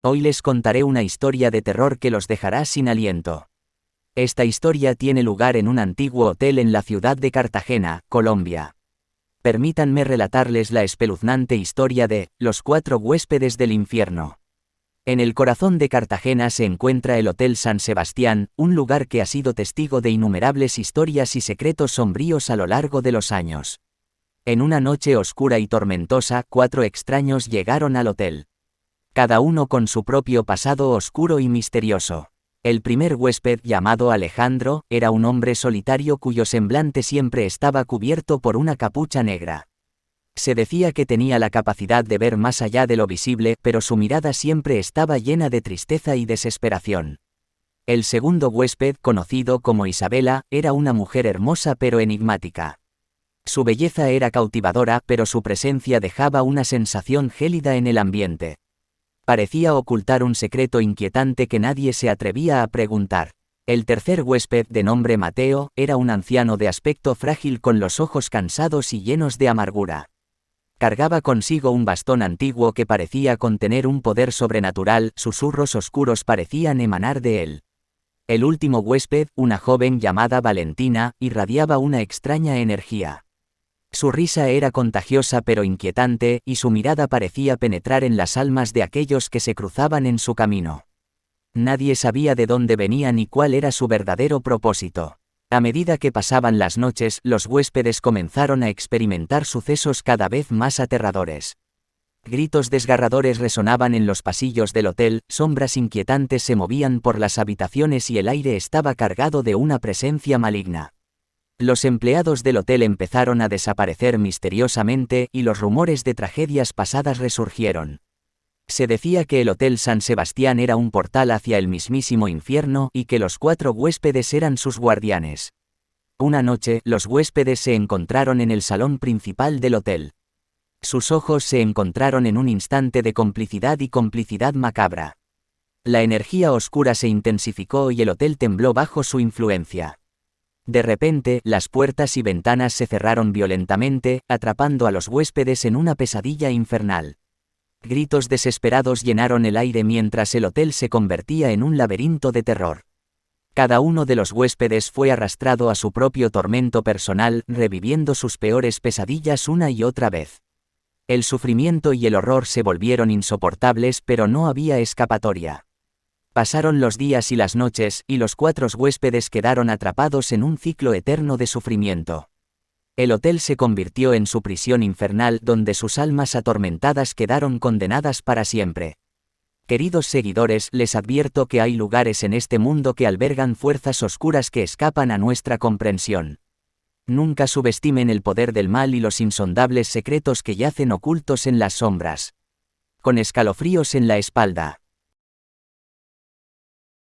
Hoy les contaré una historia de terror que los dejará sin aliento. Esta historia tiene lugar en un antiguo hotel en la ciudad de Cartagena, Colombia. Permítanme relatarles la espeluznante historia de Los 4 huéspedes del infierno. En el corazón de Cartagena se encuentra el Hotel San Sebastián, un lugar que ha sido testigo de innumerables historias y secretos sombríos a lo largo de los años. En una noche oscura y tormentosa, 4 extraños llegaron al hotel. Cada uno con su propio pasado oscuro y misterioso. El primer huésped, llamado Alejandro, era un hombre solitario cuyo semblante siempre estaba cubierto por una capucha negra. Se decía que tenía la capacidad de ver más allá de lo visible, pero su mirada siempre estaba llena de tristeza y desesperación. El segundo huésped, conocido como Isabela, era una mujer hermosa pero enigmática. Su belleza era cautivadora, pero su presencia dejaba una sensación gélida en el ambiente. Parecía ocultar un secreto inquietante que nadie se atrevía a preguntar. El tercer huésped, de nombre Mateo, era un anciano de aspecto frágil con los ojos cansados y llenos de amargura. Cargaba consigo un bastón antiguo que parecía contener un poder sobrenatural, susurros oscuros parecían emanar de él. El último huésped, una joven llamada Valentina, irradiaba una extraña energía. Su risa era contagiosa pero inquietante, y su mirada parecía penetrar en las almas de aquellos que se cruzaban en su camino. Nadie sabía de dónde venía ni cuál era su verdadero propósito. A medida que pasaban las noches, los huéspedes comenzaron a experimentar sucesos cada vez más aterradores. Gritos desgarradores resonaban en los pasillos del hotel, sombras inquietantes se movían por las habitaciones y el aire estaba cargado de una presencia maligna. Los empleados del hotel empezaron a desaparecer misteriosamente y los rumores de tragedias pasadas resurgieron. Se decía que el Hotel San Sebastián era un portal hacia el mismísimo infierno y que los 4 huéspedes eran sus guardianes. Una noche, los huéspedes se encontraron en el salón principal del hotel. Sus ojos se encontraron en un instante de complicidad y complicidad macabra. La energía oscura se intensificó y el hotel tembló bajo su influencia. De repente, las puertas y ventanas se cerraron violentamente, atrapando a los huéspedes en una pesadilla infernal. Gritos desesperados llenaron el aire mientras el hotel se convertía en un laberinto de terror. Cada uno de los huéspedes fue arrastrado a su propio tormento personal, reviviendo sus peores pesadillas una y otra vez. El sufrimiento y el horror se volvieron insoportables, pero no había escapatoria. Pasaron los días y las noches, y los 4 huéspedes quedaron atrapados en un ciclo eterno de sufrimiento. El hotel se convirtió en su prisión infernal donde sus almas atormentadas quedaron condenadas para siempre. Queridos seguidores, les advierto que hay lugares en este mundo que albergan fuerzas oscuras que escapan a nuestra comprensión. Nunca subestimen el poder del mal y los insondables secretos que yacen ocultos en las sombras. Con escalofríos en la espalda.